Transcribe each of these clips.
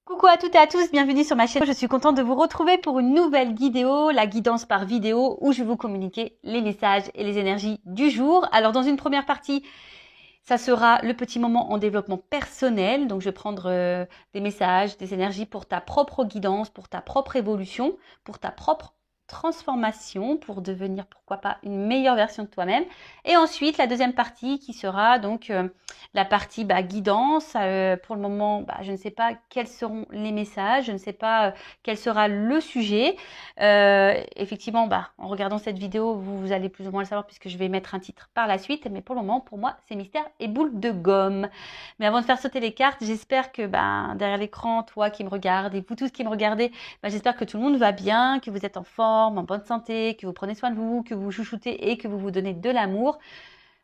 Coucou à toutes et à tous, bienvenue sur ma chaîne. Je suis contente de vous retrouver pour une nouvelle vidéo, la guidance par vidéo, où je vais vous communiquer les messages et les énergies du jour. Alors dans une première partie, ça sera le petit moment en développement personnel. Donc je vais prendre des messages, des énergies pour ta propre guidance, pour ta propre évolution, pour ta propre transformation, pour devenir pourquoi pas une meilleure version de toi-même. Et ensuite la deuxième partie qui sera donc la partie guidance. Pour le moment, je ne sais pas quels seront les messages, je ne sais pas quel sera le sujet. Effectivement, en regardant cette vidéo, vous allez plus ou moins le savoir puisque je vais mettre un titre par la suite. Mais pour le moment, pour moi, c'est mystère et boule de gomme. Mais avant de faire sauter les cartes, j'espère que derrière l'écran, toi qui me regardes et vous tous qui me regardez, j'espère que tout le monde va bien, que vous êtes en forme, en bonne santé, que vous prenez soin de vous, que vous chouchoutez et que vous vous donnez de l'amour.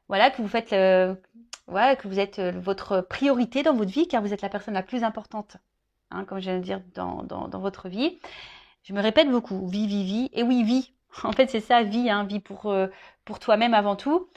Voilà, que vous faites que vous êtes votre priorité dans votre vie, car vous êtes la personne la plus importante, comme je viens de dire, dans votre vie. Je me répète beaucoup, vie. Et oui, vie. En fait, c'est ça, vie, vie pour toi-même avant tout.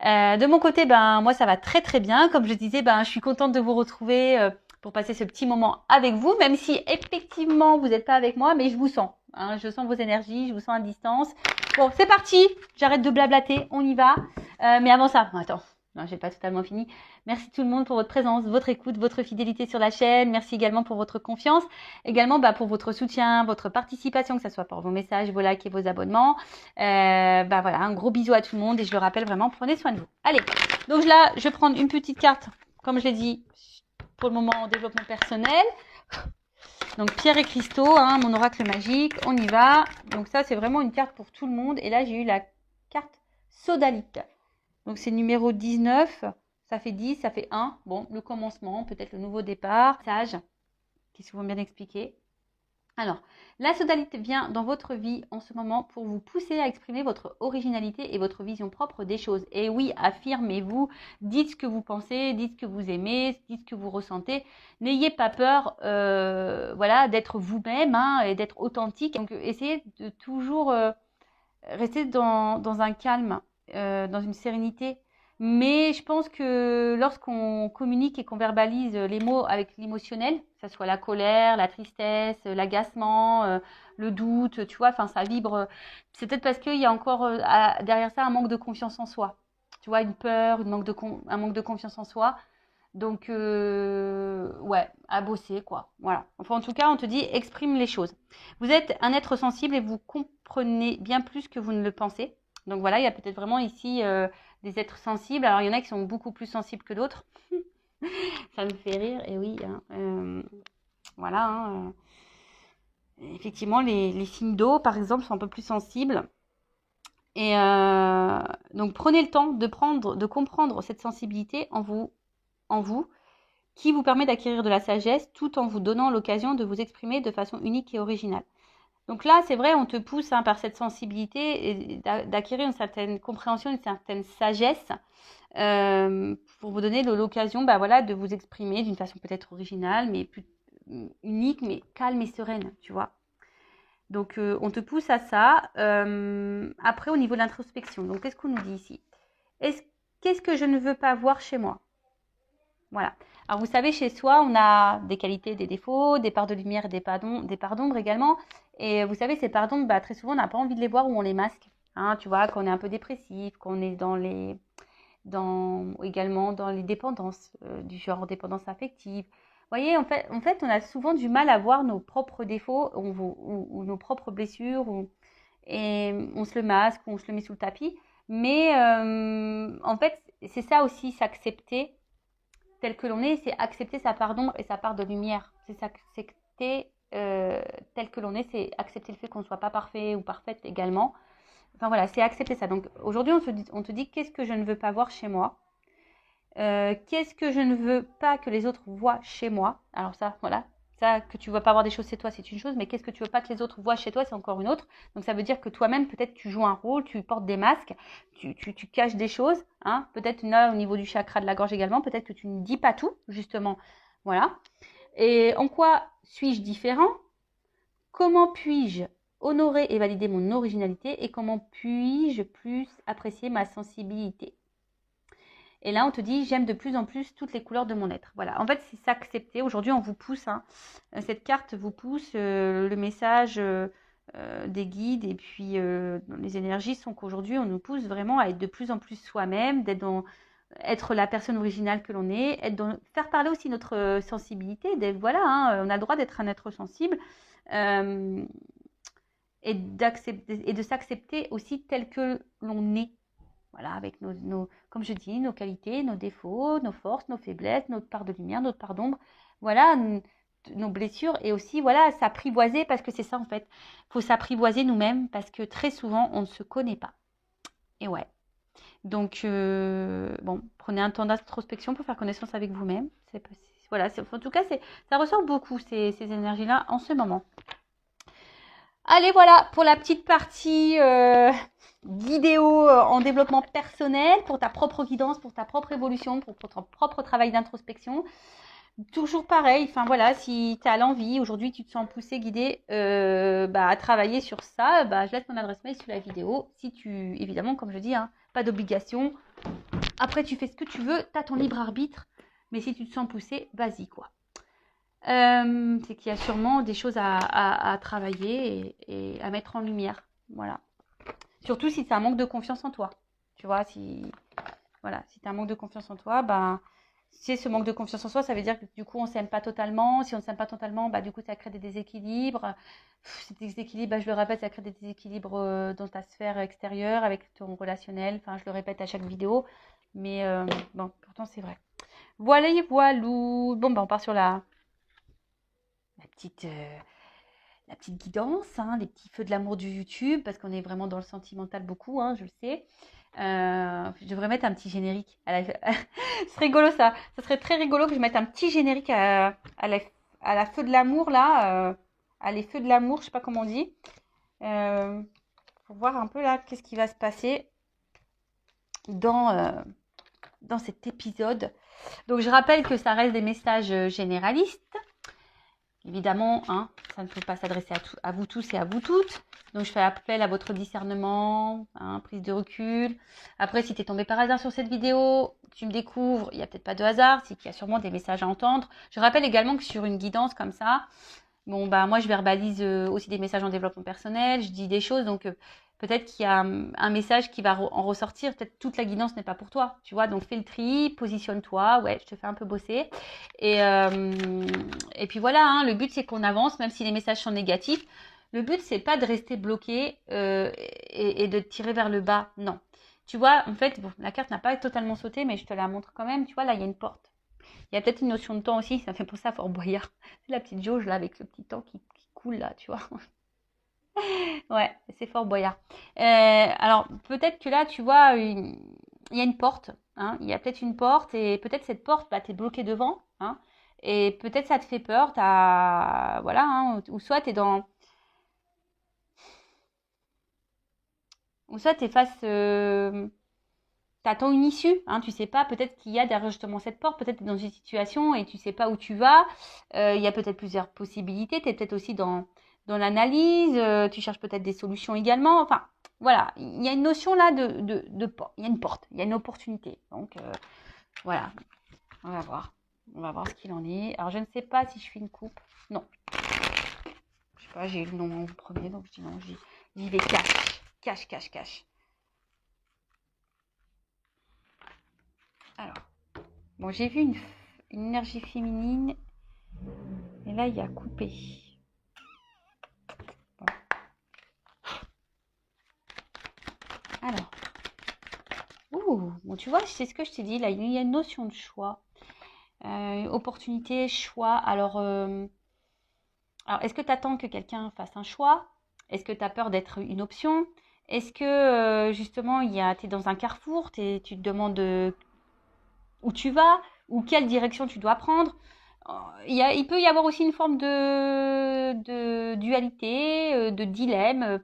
De mon côté, moi, ça va très très bien. Comme je disais, je suis contente de vous retrouver pour passer ce petit moment avec vous, même si effectivement, vous n'êtes pas avec moi, mais je vous sens. Je sens vos énergies, je vous sens à distance. Bon, c'est parti. J'arrête de blablater, on y va. Mais avant ça, attends. Non, j'ai pas totalement fini. Merci tout le monde pour votre présence, votre écoute, votre fidélité sur la chaîne. Merci également pour votre confiance. Également pour votre soutien, votre participation, que ce soit pour vos messages, vos likes et vos abonnements. Voilà, un gros bisou à tout le monde et je le rappelle vraiment, prenez soin de vous. Allez, donc là, je vais prendre une petite carte, comme je l'ai dit, pour le moment en développement personnel. Donc pierre et cristaux, mon oracle magique, on y va. Donc ça, c'est vraiment une carte pour tout le monde. Et là, j'ai eu la carte sodalite. Donc c'est numéro 19, ça fait 10, ça fait 1. Bon, le commencement, peut-être le nouveau départ. Sage, qui est souvent bien expliqué. Alors, la sodalite vient dans votre vie en ce moment pour vous pousser à exprimer votre originalité et votre vision propre des choses. Et oui, affirmez-vous, dites ce que vous pensez, dites ce que vous aimez, dites ce que vous ressentez. N'ayez pas peur d'être vous-même et d'être authentique. Donc, essayez de toujours rester dans un calme, dans une sérénité. Mais je pense que lorsqu'on communique et qu'on verbalise les mots avec l'émotionnel, que ce soit la colère, la tristesse, l'agacement, le doute, tu vois, ça vibre. C'est peut-être parce qu'il y a encore derrière ça un manque de confiance en soi. Tu vois, une peur, un manque de confiance en soi. Donc, à bosser, quoi. Voilà. Enfin, en tout cas, on te dit, exprime les choses. Vous êtes un être sensible et vous comprenez bien plus que vous ne le pensez. Donc voilà, il y a peut-être vraiment ici des êtres sensibles. Alors, il y en a qui sont beaucoup plus sensibles que d'autres. Ça me fait rire, et oui. Effectivement, les signes d'eau, par exemple, sont un peu plus sensibles. Et donc, prenez le temps de comprendre cette sensibilité en vous, qui vous permet d'acquérir de la sagesse tout en vous donnant l'occasion de vous exprimer de façon unique et originale. Donc là, c'est vrai, on te pousse par cette sensibilité d'acquérir une certaine compréhension, une certaine sagesse pour vous donner l'occasion de vous exprimer d'une façon peut-être originale, mais plus unique, mais calme et sereine, tu vois. Donc, on te pousse à ça. Après, au niveau de l'introspection, donc qu'est-ce qu'on nous dit ici? Qu'est-ce que je ne veux pas voir chez moi? Voilà. Alors, vous savez, chez soi, on a des qualités, des défauts, des parts de lumière et des parts d'ombre également. Et vous savez, ces parts d'ombre, très souvent, on n'a pas envie de les voir ou on les masque. Tu vois, qu'on est un peu dépressif, qu'on est également dans les dépendances, du genre dépendance affective. Vous voyez, en fait, on a souvent du mal à voir nos propres défauts ou nos propres blessures. Et on se le masque, ou on se le met sous le tapis. Mais en fait, c'est ça aussi, s'accepter tel que l'on est, c'est accepter sa part d'ombre et sa part de lumière. C'est s'accepter tel que l'on est, c'est accepter le fait qu'on ne soit pas parfait ou parfaite également. Enfin voilà, c'est accepter ça. Donc aujourd'hui, on te dit qu'est-ce que je ne veux pas voir chez moi, qu'est-ce que je ne veux pas que les autres voient chez moi. Alors ça, voilà, ça, que tu ne veux pas voir des choses chez toi, c'est une chose, mais qu'est-ce que tu ne veux pas que les autres voient chez toi, c'est encore une autre. Donc ça veut dire que toi-même, peut-être tu joues un rôle, tu portes des masques, tu caches des choses, peut-être là au niveau du chakra de la gorge également, peut-être que tu ne dis pas tout, justement. Voilà. Et en quoi suis-je différent? Comment puis-je honorer et valider mon originalité et comment puis-je plus apprécier ma sensibilité? Et là, on te dit, j'aime de plus en plus toutes les couleurs de mon être. Voilà, en fait, c'est s'accepter. Aujourd'hui, on vous pousse, hein. Cette carte vous pousse, le message des guides et puis les énergies sont qu'aujourd'hui, on nous pousse vraiment à être de plus en plus soi-même, être la personne originale que l'on est, faire parler aussi notre sensibilité. Voilà, hein, on a le droit d'être un être sensible et de s'accepter aussi tel que l'on est. Voilà, avec comme je dis, nos qualités, nos défauts, nos forces, nos faiblesses, notre part de lumière, notre part d'ombre. Voilà, nos blessures et aussi, voilà, s'apprivoiser parce que c'est ça en fait. Il faut s'apprivoiser nous-mêmes parce que très souvent, on ne se connaît pas. Et ouais. Donc, bon, prenez un temps d'introspection pour faire connaissance avec vous-même. Voilà, en tout cas, ça ressort beaucoup ces énergies-là en ce moment. Allez, voilà pour la petite partie vidéo en développement personnel, pour ta propre guidance, pour ta propre évolution, pour ton propre travail d'introspection. Toujours pareil, enfin voilà, si tu as l'envie, aujourd'hui tu te sens poussé, guidé à travailler sur ça, je laisse mon adresse mail sous la vidéo. Si tu, évidemment, comme je dis, hein, pas d'obligation. Après, tu fais ce que tu veux, tu as ton libre arbitre, mais si tu te sens poussé, vas-y quoi. C'est qu'il y a sûrement des choses à travailler et à mettre en lumière. Voilà. Surtout si tu as un manque de confiance en toi. Tu vois, si tu as un manque de confiance en toi, si ce manque de confiance en soi, ça veut dire que du coup, on ne s'aime pas totalement. Si on ne s'aime pas totalement, du coup, ça crée des déséquilibres. Ces déséquilibres, je le répète, ça crée des déséquilibres dans ta sphère extérieure, avec ton relationnel. Enfin, je le répète à chaque vidéo. Mais bon, pourtant, c'est vrai. Voilà, voilou. Bon, on part sur la petite guidance, hein, les petits feux de l'amour du YouTube, parce qu'on est vraiment dans le sentimental beaucoup, hein, je le sais. Je devrais mettre un petit générique. C'est rigolo ça. Ça serait très rigolo que je mette un petit générique à la feu de l'amour là, à les feux de l'amour, je sais pas comment on dit. Pour voir un peu là qu'est-ce qui va se passer dans cet épisode. Donc je rappelle que ça reste des messages généralistes. Évidemment, hein, ça ne peut pas s'adresser à vous tous et à vous toutes. Donc, je fais appel à votre discernement, hein, prise de recul. Après, si tu es tombé par hasard sur cette vidéo, tu me découvres, il n'y a peut-être pas de hasard, c'est qu'il y a sûrement des messages à entendre. Je rappelle également que sur une guidance comme ça, bon, moi, je verbalise aussi des messages en développement personnel, je dis des choses, donc peut-être qu'il y a un message qui va en ressortir. Peut-être toute la guidance n'est pas pour toi, tu vois. Donc, fais le tri, positionne-toi. Ouais, je te fais un peu bosser. Et puis voilà, hein, le but, c'est qu'on avance, même si les messages sont négatifs. Le but, c'est pas de rester bloqué et de te tirer vers le bas. Non. Tu vois, en fait, bon, la carte n'a pas totalement sauté, mais je te la montre quand même. Tu vois, là, il y a une porte. Il y a peut-être une notion de temps aussi. Ça me fait penser à Fort Boyard. C'est la petite jauge, là, avec le petit temps qui coule, là, tu vois. Ouais, c'est Fort Boyard. Alors, peut-être que là, tu vois, il y a une porte. Hein, il y a peut-être une porte et peut-être cette porte, t'es bloqué devant. Hein, et peut-être ça te fait peur. Voilà, hein, ou soit t'es dans... Ou soit t'es face... T'attends une issue, hein, tu sais pas, peut-être qu'il y a derrière justement cette porte, peut-être t'es dans une situation et tu sais pas où tu vas. Il y a peut-être plusieurs possibilités. T'es peut-être aussi dans l'analyse, tu cherches peut-être des solutions également. Enfin, voilà, il y a une notion là de porte. Il y a une porte, il y a une opportunité. Donc, voilà, on va voir. On va voir ce qu'il en est. Alors, je ne sais pas si je fais une coupe. Non. Je sais pas, j'ai eu le nom en premier, donc je dis non, j'y vais cache. Cache. Alors, bon, j'ai vu une énergie féminine. Et là, il y a coupé. Bon. Alors. Ouh, bon, tu vois, c'est ce que je t'ai dit. Là, il y a une notion de choix. Opportunité, choix. Alors est-ce que tu attends que quelqu'un fasse un choix? Est-ce que tu as peur d'être une option? Est-ce que justement, tu es dans un carrefour, tu te demandes où tu vas ou quelle direction tu dois prendre? Il peut y avoir aussi une forme de dualité, de dilemme.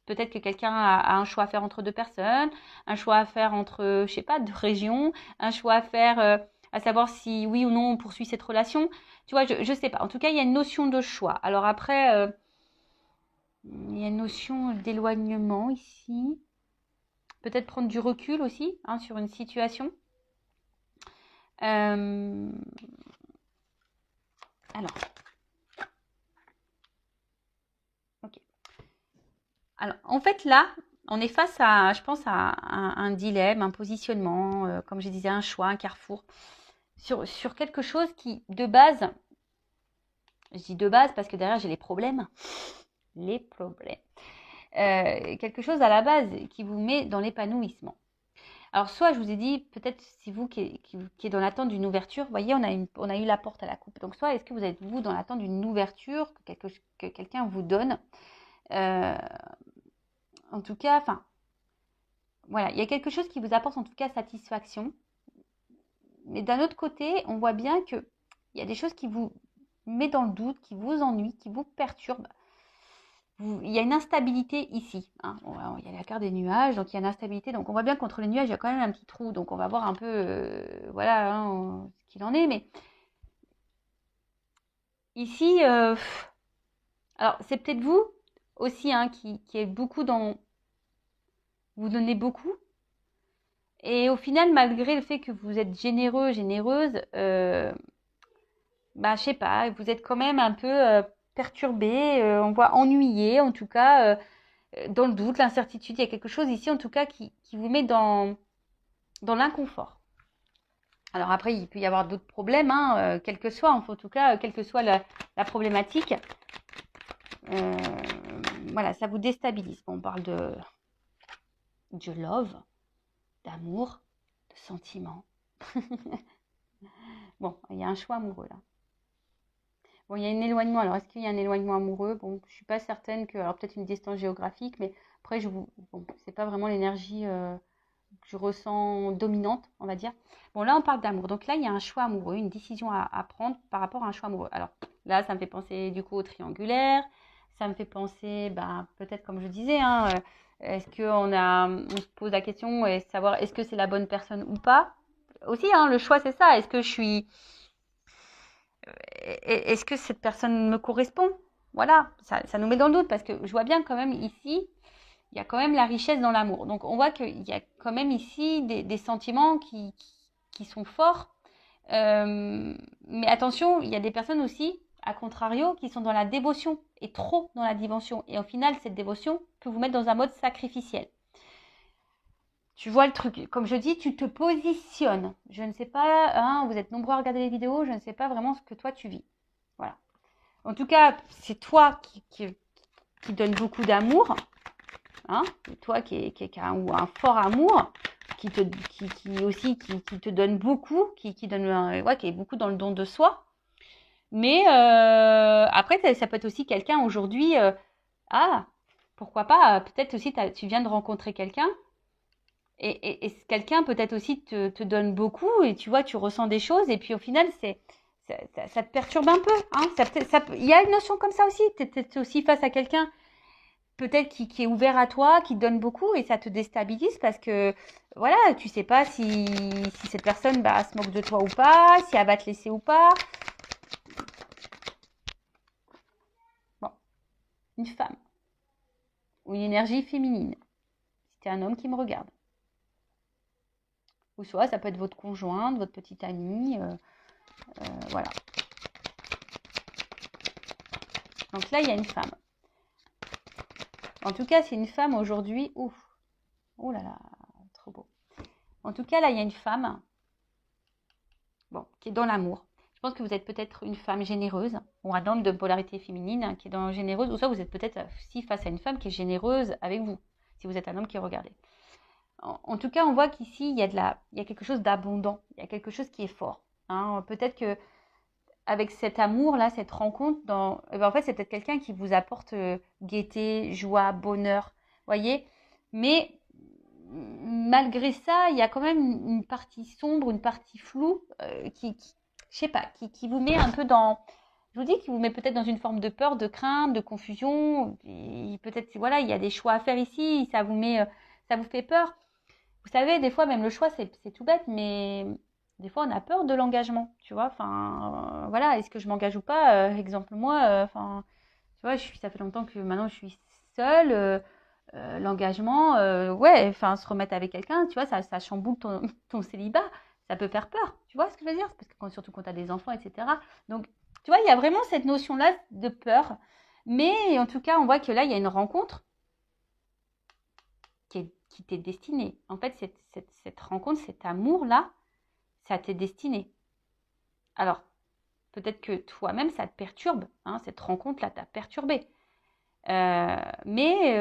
Peut-être que quelqu'un a un choix à faire entre deux personnes, un choix à faire entre, je sais pas, deux régions, un choix à faire à savoir si oui ou non on poursuit cette relation. Tu vois, je sais pas. En tout cas, il y a une notion de choix. Alors après, il y a une notion d'éloignement ici. Peut-être prendre du recul aussi, hein, sur une situation. Euh, alors, ok. Alors, en fait, là, on est face à, je pense, à un dilemme, un positionnement, comme je disais, un choix, un carrefour, sur quelque chose qui, de base, je dis de base parce que derrière, j'ai les problèmes. Les problèmes. Quelque chose à la base qui vous met dans l'épanouissement. Alors, soit je vous ai dit, peut-être c'est vous qui est dans l'attente d'une ouverture. Vous voyez, on a eu la porte à la coupe. Donc, soit est-ce que vous êtes, vous, dans l'attente d'une ouverture que quelqu'un vous donne. En tout cas, enfin, voilà, il y a quelque chose qui vous apporte en tout cas satisfaction. Mais d'un autre côté, on voit bien qu'il y a des choses qui vous mettent dans le doute, qui vous ennuient, qui vous perturbent. Il y a une instabilité ici. Hein. Il y a la carte des nuages, donc il y a une instabilité. Donc on voit bien qu'entre les nuages, il y a quand même un petit trou. Donc on va voir un peu voilà, hein, ce qu'il en est. Mais ici, alors c'est peut-être vous aussi hein, qui est beaucoup dans... Vous donnez beaucoup. Et au final, malgré le fait que vous êtes généreux, généreuse, bah, je sais pas, vous êtes quand même un peu perturbé, on voit ennuyé, en tout cas, dans le doute, l'incertitude. Il y a quelque chose ici, en tout cas, qui vous met dans l'inconfort. Alors après, il peut y avoir d'autres problèmes, hein, quel que soit, en tout cas, quelle que soit la problématique. Voilà, ça vous déstabilise. Bon, on parle de love, d'amour, de sentiment. Bon, il y a un choix amoureux là. Bon, il y a un éloignement. Alors, est-ce qu'il y a un éloignement amoureux? Bon, je suis pas certaine que... Alors, peut-être une distance géographique, mais après, bon, c'est pas vraiment l'énergie que je ressens dominante, on va dire. Bon, là, on parle d'amour. Donc là, il y a un choix amoureux, une décision à prendre par rapport à un choix amoureux. Alors, là, ça me fait penser, du coup, au triangulaire. Ça me fait penser, bah, peut-être, comme je disais, hein, est-ce on se pose la question et savoir est-ce que c'est la bonne personne ou pas? Aussi, hein, le choix, c'est ça. Est-ce que cette personne me correspond? Voilà, ça nous met dans le doute parce que je vois bien quand même ici, il y a quand même la richesse dans l'amour. Donc on voit qu'il y a quand même ici des sentiments qui sont forts. Mais attention, il y a des personnes aussi, à contrario, qui sont dans la dévotion et trop dans la dévotion. Et au final, cette dévotion peut vous mettre dans un mode sacrificiel. Tu vois le truc, comme je dis, tu te positionnes. Je ne sais pas, hein, vous êtes nombreux à regarder les vidéos, je ne sais pas vraiment ce que toi tu vis. Voilà. En tout cas, c'est toi qui donne beaucoup d'amour, hein, toi qui a un fort amour, qui aussi qui te donne beaucoup, qui donne ouais, qui est beaucoup dans le don de soi. Mais après, ça peut être aussi quelqu'un aujourd'hui. Ah, pourquoi pas? Peut-être aussi tu viens de rencontrer quelqu'un. Et ce quelqu'un peut-être aussi te donne beaucoup et tu vois, tu ressens des choses et puis au final, ça te perturbe un peu. Hein, il y a une notion comme ça aussi. Tu es aussi face à quelqu'un peut-être qui est ouvert à toi, qui te donne beaucoup et ça te déstabilise parce que voilà, tu sais pas si cette personne bah, se moque de toi ou pas, si elle va te laisser ou pas. Bon, une femme ou une énergie féminine. C'était un homme qui me regarde. Ou soit ça peut être votre conjointe, votre petite amie. Voilà. Donc là, il y a une femme. En tout cas, c'est une femme aujourd'hui. Ouf. Oh là là, trop beau. En tout cas, là, il y a une femme. Bon, qui est dans l'amour. Je pense que vous êtes peut-être une femme généreuse, ou un homme de polarité féminine hein, qui est dans généreuse, ou soit vous êtes peut-être aussi face à une femme qui est généreuse avec vous, si vous êtes un homme qui regardez. En tout cas, on voit qu'ici, il y a quelque chose d'abondant, il y a quelque chose qui est fort. Hein. Peut-être que avec cet amour-là, cette rencontre, en fait, c'est peut-être quelqu'un qui vous apporte gaieté, joie, bonheur, voyez. Mais malgré ça, il y a quand même une partie sombre, une partie floue je sais pas, qui vous met un peu dans, je vous dis, qui vous met peut-être dans une forme de peur, de crainte, de confusion. Peut-être, voilà, il y a des choix à faire ici, ça vous fait peur. Vous savez, des fois, même le choix, c'est tout bête, mais des fois, on a peur de l'engagement, tu vois. Enfin, voilà, est-ce que je m'engage ou pas Exemple, moi, enfin, tu vois, ça fait longtemps que maintenant je suis seule. L'engagement, ouais, enfin, se remettre avec quelqu'un, tu vois, ça chamboule ton célibat. ça peut faire peur. Tu vois ce que je veux dire? Parce que surtout quand tu as des enfants, etc. Donc, tu vois, il y a vraiment cette notion-là de peur. Mais en tout cas, on voit que là, il y a une rencontre qui t'est destinée. En fait, cette rencontre, cet amour-là, ça t'est destiné. Alors, peut-être que toi-même, ça te perturbe. Hein, cette rencontre-là t'a perturbé. Mais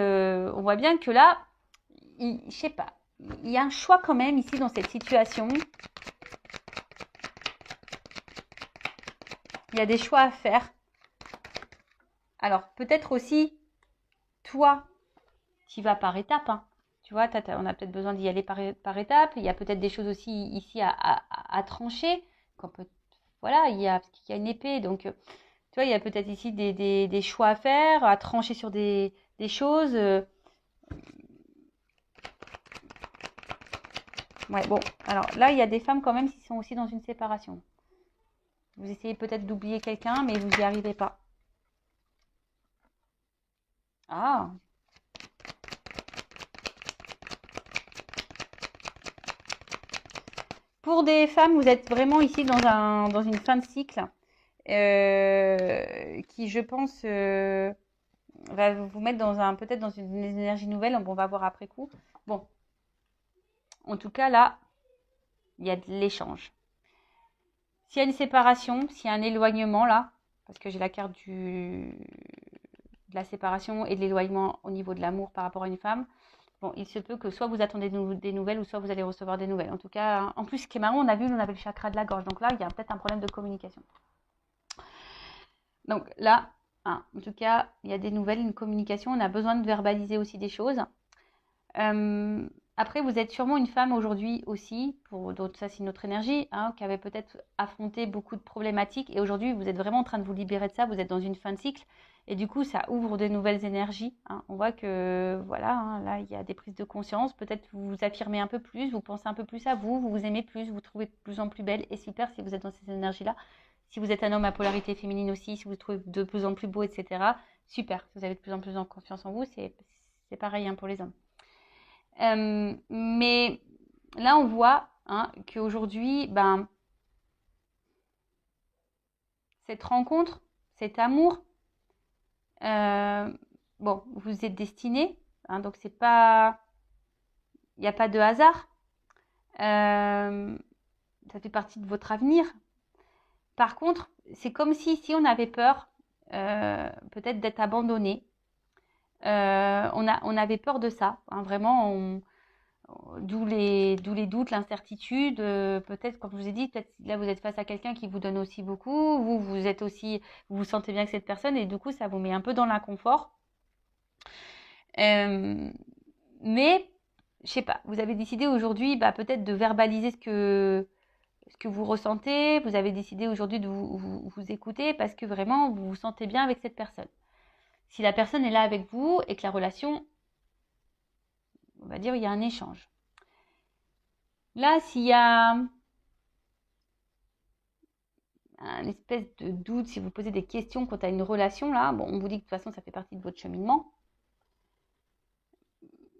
on voit bien que là, je sais pas, il y a un choix quand même ici dans cette situation. Il y a des choix à faire. Alors, peut-être aussi, toi, tu vas par étapes. Hein. Tu vois, on a peut-être besoin d'y aller par étapes. Il y a peut-être des choses aussi ici à trancher. Voilà, parce qu'il y a une épée. Donc, tu vois, il y a peut-être ici des choix à faire, à trancher sur des choses. Ouais, bon, alors là, il y a des femmes quand même qui sont aussi dans une séparation. Vous essayez peut-être d'oublier quelqu'un, mais vous n'y arrivez pas. Ah, pour des femmes, vous êtes vraiment ici dans une fin de cycle qui, je pense, va vous mettre peut-être dans une énergie nouvelle. On va voir après coup. Bon, en tout cas, là, il y a de l'échange. S'il y a une séparation, s'il y a un éloignement là, parce que j'ai la carte de la séparation et de l'éloignement au niveau de l'amour par rapport à une femme, bon, il se peut que soit vous attendez des nouvelles ou soit vous allez recevoir des nouvelles. En tout cas, en plus, ce qui est marrant, on avait le chakra de la gorge. Donc là, il y a peut-être un problème de communication. Donc là, en tout cas, il y a des nouvelles, une communication. On a besoin de verbaliser aussi des choses. Après, vous êtes sûrement une femme aujourd'hui aussi, pour d'autres, ça c'est une autre énergie, hein, qui avait peut-être affronté beaucoup de problématiques. Et aujourd'hui, vous êtes vraiment en train de vous libérer de ça. Vous êtes dans une fin de cycle. Et du coup, ça ouvre de nouvelles énergies. Hein. On voit que, voilà, hein, là, il y a des prises de conscience. Peut-être vous vous affirmez un peu plus, vous pensez un peu plus à vous, vous vous aimez plus, vous trouvez de plus en plus belle. Et super si vous êtes dans ces énergies-là. Si vous êtes un homme à polarité féminine aussi, si vous vous trouvez de plus en plus beau, etc. Super, si vous avez de plus en plus en confiance en vous, c'est pareil hein, pour les hommes. Mais là, on voit hein, qu'aujourd'hui, cette rencontre, cet amour, bon, vous êtes destinés, hein, donc c'est pas, il n'y a pas de hasard. Ça fait partie de votre avenir. Par contre, c'est comme si on avait peur, peut-être d'être abandonné. On avait peur de ça, hein, vraiment. D'où les doutes, l'incertitude. Peut-être, comme je vous ai dit, peut-être là vous êtes face à quelqu'un qui vous donne aussi beaucoup. Vous sentez bien que cette personne et du coup ça vous met un peu dans l'inconfort. Mais je sais pas, vous avez décidé aujourd'hui peut-être de verbaliser ce que vous ressentez. Vous avez décidé aujourd'hui de vous écouter parce que vraiment vous vous sentez bien avec cette personne. Si la personne est là avec vous et que la relation, on va dire, il y a un échange. Là, s'il y a un espèce de doute, si vous posez des questions quant à une relation, là, bon, on vous dit que de toute façon, ça fait partie de votre cheminement.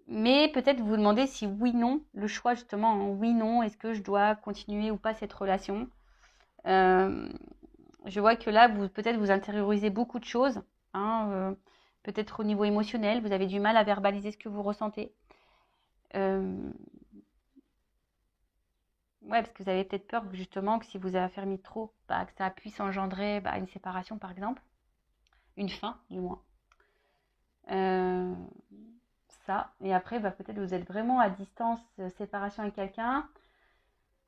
Mais peut-être vous demandez si oui, non, le choix justement, hein, oui, non, est-ce que je dois continuer ou pas cette relation. Je vois que là, peut-être vous intériorisez beaucoup de choses, hein, peut-être au niveau émotionnel, vous avez du mal à verbaliser ce que vous ressentez. Ouais, parce que vous avez peut-être peur justement que si vous affermissez trop, que ça puisse engendrer une séparation par exemple. Une fin, du moins. Ça. Et après, peut-être vous êtes vraiment à distance, séparation avec quelqu'un.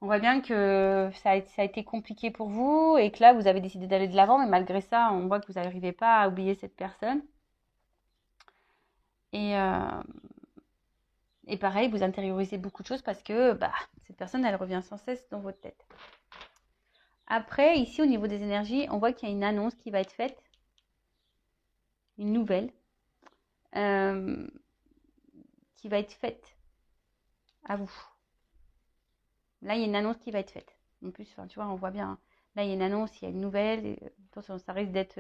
On voit bien que ça a été compliqué pour vous et que là, vous avez décidé d'aller de l'avant, mais malgré ça, on voit que vous n'arrivez pas à oublier cette personne. Et pareil, vous intériorisez beaucoup de choses parce que cette personne, elle revient sans cesse dans votre tête. Après, ici, au niveau des énergies, on voit qu'il y a une annonce qui va être faite. Une nouvelle. Qui va être faite à vous. Là, il y a une annonce qui va être faite. En plus, tu vois, on voit bien. Là, il y a une annonce, il y a une nouvelle. Et, attention, ça risque d'être...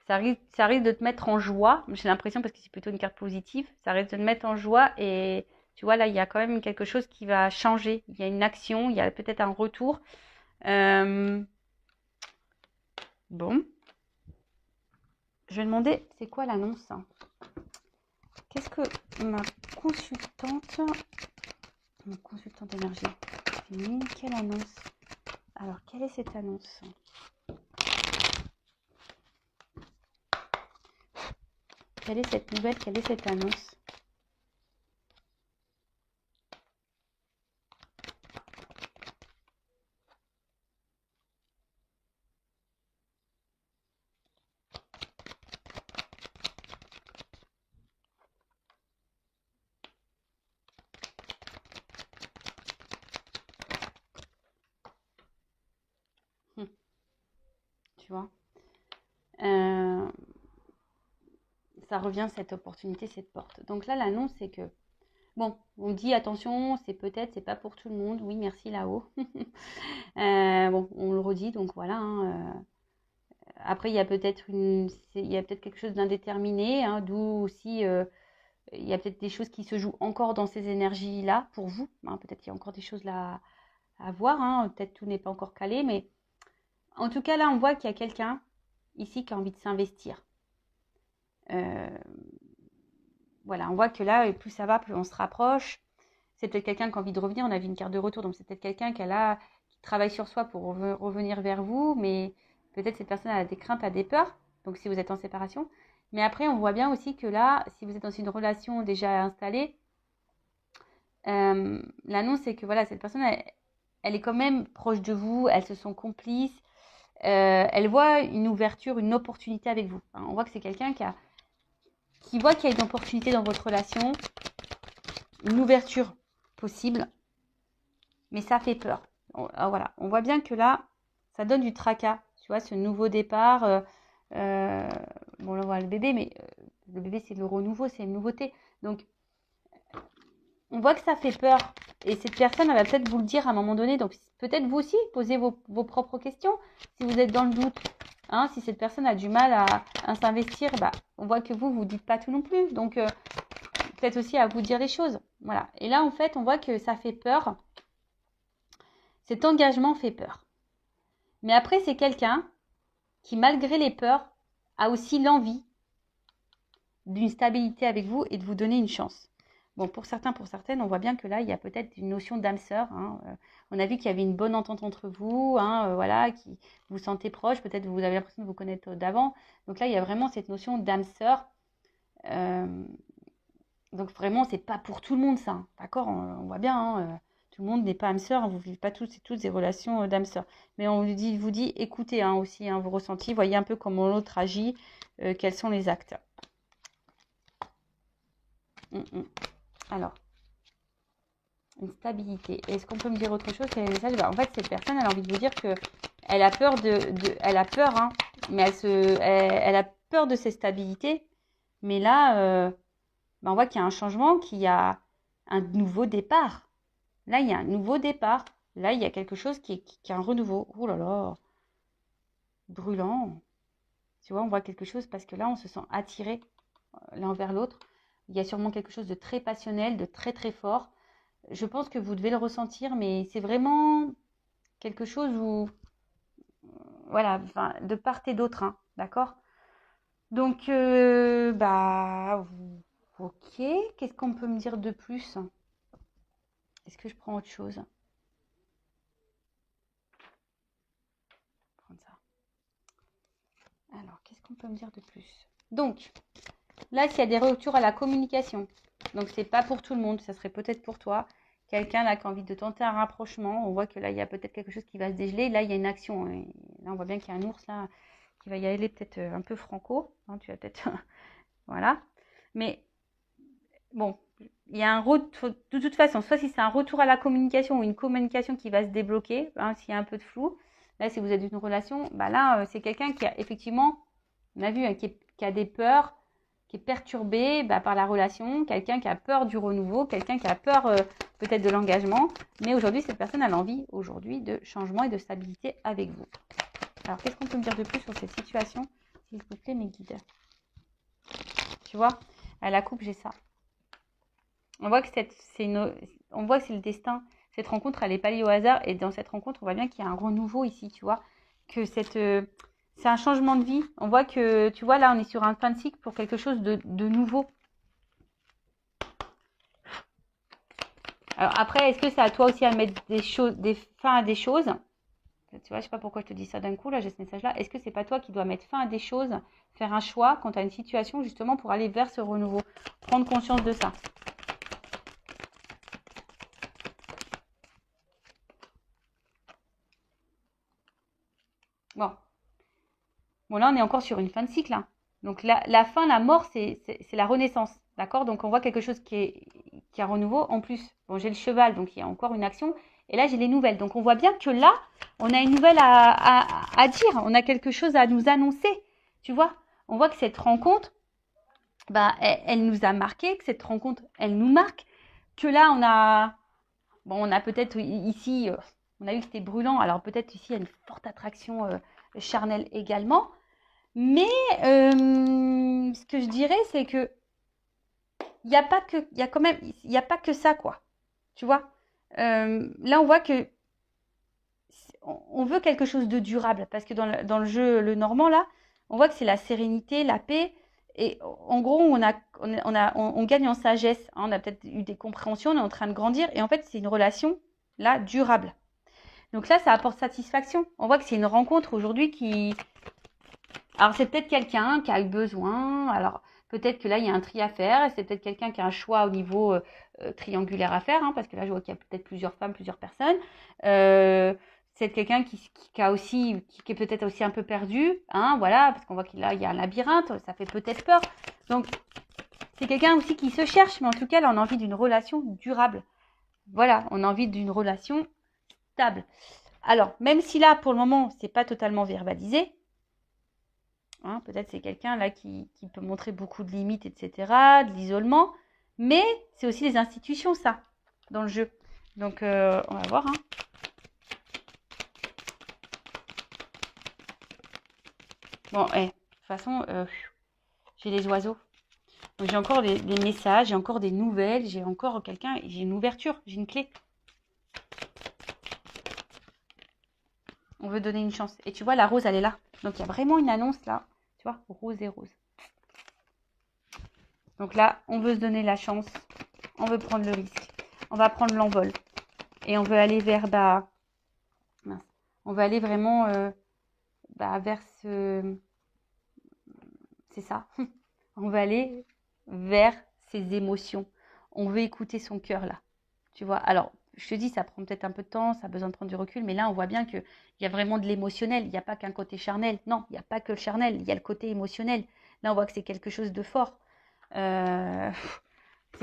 ça risque de te mettre en joie. J'ai l'impression, parce que c'est plutôt une carte positive, ça risque de te mettre en joie et Tu vois, là, il y a quand même quelque chose qui va changer. Il y a une action, il y a peut-être un retour. Bon. Je vais demander, c'est quoi l'annonce? Qu'est-ce que ma consultante énergie féminine, quelle annonce? Alors, quelle est cette annonce? Quelle est cette nouvelle? Quelle est cette annonce? Tu vois, ça revient cette opportunité, cette porte. Donc là, l'annonce, c'est que, bon, on dit attention, c'est pas pour tout le monde. Oui, merci là-haut. Bon, on le redit, donc voilà. Hein, après, il y a peut-être quelque chose d'indéterminé, hein, d'où aussi il y a peut-être des choses qui se jouent encore dans ces énergies-là pour vous. Hein, peut-être qu'il y a encore des choses là à voir. Hein, peut-être tout n'est pas encore calé, mais en tout cas, là, on voit qu'il y a quelqu'un ici qui a envie de s'investir. Voilà, on voit que là, plus ça va, plus on se rapproche. C'est peut-être quelqu'un qui a envie de revenir. On a vu une carte de retour, donc c'est peut-être quelqu'un qui travaille sur soi pour revenir vers vous, mais peut-être cette personne a des craintes, a des peurs. Donc si vous êtes en séparation. Mais après, on voit bien aussi que là, si vous êtes dans une relation déjà installée, l'annonce, c'est que voilà, cette personne, elle est quand même proche de vous, elles se sont complices, elle voit une ouverture, une opportunité avec vous. Hein, on voit que c'est quelqu'un qui voit qu'il y a une opportunité dans votre relation, une ouverture possible, mais ça fait peur. Voilà, on voit bien que là, ça donne du tracas, tu vois, ce nouveau départ. Bon, là, on voit le bébé, mais le bébé, c'est le renouveau, c'est une nouveauté. Donc, on voit que ça fait peur. Et cette personne, elle va peut-être vous le dire à un moment donné. Donc, peut-être vous aussi, posez vos propres questions. Si vous êtes dans le doute, hein, si cette personne a du mal à s'investir, bah, on voit que vous dites pas tout non plus. Donc, peut-être aussi à vous dire les choses. Voilà. Et là, en fait, on voit que ça fait peur. Cet engagement fait peur. Mais après, c'est quelqu'un qui, malgré les peurs, a aussi l'envie d'une stabilité avec vous et de vous donner une chance. Bon, pour certains, pour certaines, on voit bien que là, il y a peut-être une notion d'âme sœur. Hein. On a vu qu'il y avait une bonne entente entre vous, hein, voilà, qui vous sentez proche. Peut-être vous avez l'impression de vous connaître d'avant. Donc là, il y a vraiment cette notion d'âme sœur. Donc vraiment, c'est pas pour tout le monde ça. Hein. D'accord, on voit bien. Hein, tout le monde n'est pas âme sœur. Vous ne vivez pas toutes des relations d'âme sœur. Mais on vous dit, écoutez hein, aussi hein, vos ressentis. Voyez un peu comment l'autre agit. Quels sont les actes. Alors, une stabilité. Est-ce qu'on peut me dire autre chose? Quel est le message? En fait, cette personne, elle a envie de vous dire que elle a peur elle a peur, hein, mais elle a peur de cette stabilité. Mais là, on voit qu'il y a un changement, qu'il y a un nouveau départ. Là, il y a un nouveau départ. Là, il y a quelque chose qui est un renouveau. Oh là là, brûlant. Tu vois, on voit quelque chose parce que là, on se sent attiré l'un vers l'autre. Il y a sûrement quelque chose de très passionnel, de très très fort. Je pense que vous devez le ressentir, mais c'est vraiment quelque chose où, voilà, enfin, de part et d'autre, hein, d'accord? Donc, bah, ok. Qu'est-ce qu'on peut me dire de plus? Est-ce que je prends autre chose? Prendre ça. Alors, qu'est-ce qu'on peut me dire de plus? Donc, là, s'il y a des retours à la communication, donc c'est pas pour tout le monde, ça serait peut-être pour toi. Quelqu'un là qui a envie de tenter un rapprochement, on voit que là, il y a peut-être quelque chose qui va se dégeler. Là, il y a une action. Et là, on voit bien qu'il y a un ours là qui va y aller peut-être un peu franco. Hein, tu vas peut-être... voilà. Mais bon, il y a un retour... De toute façon, soit si c'est un retour à la communication ou une communication qui va se débloquer, hein, s'il y a un peu de flou. Là, si vous êtes dans une relation, bah là, c'est quelqu'un qui a effectivement, on a vu, hein, qui a des peurs, qui est perturbé par la relation, quelqu'un qui a peur du renouveau, quelqu'un qui a peur peut-être de l'engagement. Mais aujourd'hui, cette personne a l'envie aujourd'hui de changement et de stabilité avec vous. Alors, qu'est-ce qu'on peut me dire de plus sur cette situation? S'il vous plaît, mes guides. Tu vois, à la coupe, j'ai ça. On voit que on voit que c'est le destin. Cette rencontre, elle n'est pas liée au hasard. Et dans cette rencontre, on voit bien qu'il y a un renouveau ici, tu vois. Que c'est un changement de vie. On voit que, tu vois, là, on est sur un fin de cycle pour quelque chose de nouveau. Alors après, est-ce que c'est à toi aussi à mettre des fins à des choses? Tu vois, je sais pas pourquoi je te dis ça d'un coup, là, j'ai ce message-là. Est-ce que c'est pas toi qui dois mettre fin à des choses, faire un choix quand tu as une situation, justement, pour aller vers ce renouveau? Prendre conscience de ça. Bon. Bon, là, on est encore sur une fin de cycle, hein. Donc, la fin, la mort, c'est la renaissance. D'accord? Donc, on voit quelque chose qui est un renouveau. En plus, bon, j'ai le cheval, donc il y a encore une action. Et là, j'ai les nouvelles. Donc, on voit bien que là, on a une nouvelle à dire. On a quelque chose à nous annoncer. Tu vois? On voit que cette rencontre, bah, elle nous a marqué, que cette rencontre, elle nous marque. Que là, on a peut-être ici, on a vu que c'était brûlant. Alors, peut-être ici, il y a une forte attraction charnelle également. Mais ce que je dirais, c'est que il n'y a pas que, il y a quand même, il n'y a pas que ça, quoi. Tu vois? Là, on voit que on veut quelque chose de durable parce que dans le jeu, le normand, là, on voit que c'est la sérénité, la paix. Et en gros, on gagne en sagesse, hein. On a peut-être eu des compréhensions, on est en train de grandir. Et en fait, c'est une relation, là, durable. Donc là, ça apporte satisfaction. On voit que c'est une rencontre aujourd'hui qui, alors, c'est peut-être quelqu'un qui a eu besoin. Alors, peut-être que là, il y a un tri à faire. C'est peut-être quelqu'un qui a un choix au niveau triangulaire à faire, hein, parce que là, je vois qu'il y a peut-être plusieurs femmes, plusieurs personnes. C'est quelqu'un qui a aussi, qui est peut-être aussi un peu perdu, hein, voilà, parce qu'on voit qu'il y a un labyrinthe, ça fait peut-être peur. Donc, c'est quelqu'un aussi qui se cherche, mais en tout cas, là, on a envie d'une relation durable. Voilà, on a envie d'une relation stable. Alors, même si là, pour le moment, c'est pas totalement verbalisé, hein, peut-être c'est quelqu'un là qui peut montrer beaucoup de limites, etc., de l'isolement, mais c'est aussi les institutions, ça, dans le jeu. Donc, on va voir, hein. Bon, de toute façon, j'ai les oiseaux. Donc, j'ai encore des messages, j'ai encore des nouvelles, j'ai encore quelqu'un, j'ai une ouverture, j'ai une clé. On veut donner une chance. Et tu vois, la rose, elle est là. Donc, il y a vraiment une annonce là. Tu vois, rose et rose. Donc là, on veut se donner la chance. On veut prendre le risque. On va prendre l'envol. Et on veut aller vers, on veut aller vraiment vers ce... C'est ça. On veut aller vers ses émotions. On veut écouter son cœur là. Tu vois, alors, je te dis, ça prend peut-être un peu de temps, ça a besoin de prendre du recul, mais là, on voit bien qu'il y a vraiment de l'émotionnel. Il n'y a pas qu'un côté charnel. Non, il n'y a pas que le charnel, il y a le côté émotionnel. Là, on voit que c'est quelque chose de fort. C'est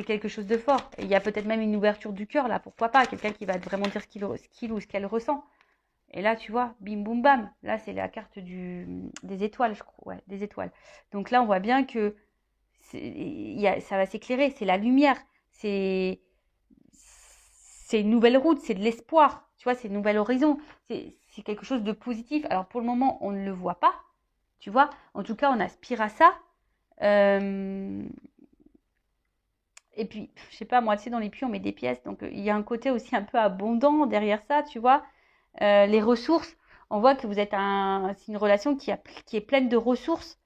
quelque chose de fort. Et il y a peut-être même une ouverture du cœur, là, pourquoi pas. Quelqu'un qui va vraiment dire ce qu'il ou ce qu'elle ressent. Et là, tu vois, bim, boum, bam. Là, c'est la carte des étoiles, je crois. Ouais, des étoiles. Donc là, on voit bien que ça va s'éclairer. C'est la lumière. C'est une nouvelle route, c'est de l'espoir, tu vois, c'est un nouvel horizon, c'est quelque chose de positif. Alors pour le moment, on ne le voit pas, tu vois, en tout cas, on aspire à ça. Et puis, je sais pas, moi, tu sais, dans les puits, on met des pièces, donc il y a un côté aussi un peu abondant derrière ça, tu vois. Les ressources, on voit que vous êtes c'est une relation qui est pleine de ressources.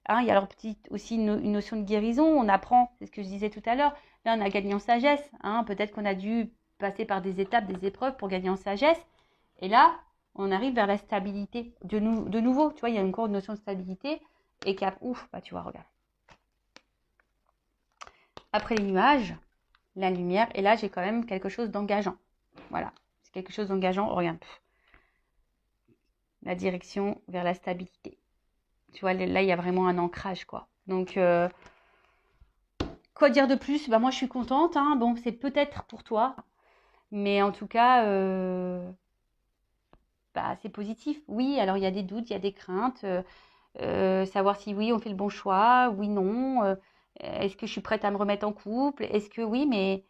Hein, il y a alors aussi une notion de guérison, on apprend, c'est ce que je disais tout à l'heure. Là, on a gagné en sagesse, hein, peut-être qu'on a dû passer par des étapes, des épreuves pour gagner en sagesse. Et là, on arrive vers la stabilité. De nouveau, tu vois, il y a encore une notion de stabilité. Et ouf, tu vois, regarde. Après les nuages, la lumière. Et là, j'ai quand même quelque chose d'engageant. Voilà, c'est quelque chose d'engageant. Regarde. La direction vers la stabilité. Tu vois, là, il y a vraiment un ancrage, quoi. Donc, quoi dire de plus? Moi, je suis contente, hein. Bon, c'est peut-être pour toi. Mais en tout cas, c'est positif. Oui, alors il y a des doutes, il y a des craintes. Savoir si oui, on fait le bon choix, oui, non. Est-ce que je suis prête à me remettre en couple? Est-ce que oui, mais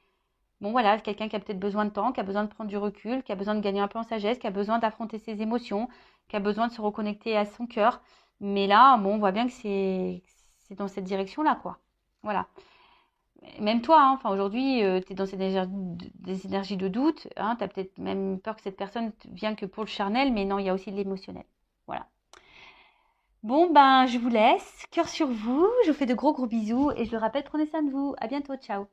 bon, voilà, c'est quelqu'un qui a peut-être besoin de temps, qui a besoin de prendre du recul, qui a besoin de gagner un peu en sagesse, qui a besoin d'affronter ses émotions, qui a besoin de se reconnecter à son cœur. Mais là, bon, on voit bien que c'est dans cette direction-là, quoi. Voilà. même toi, hein, enfin aujourd'hui, tu es dans des énergies de doute, hein, tu as peut-être même peur que cette personne vienne que pour le charnel, mais non, il y a aussi de l'émotionnel. Voilà. Bon, ben, je vous laisse. Cœur sur vous. Je vous fais de gros bisous et je le rappelle, prenez soin de vous. À bientôt. Ciao.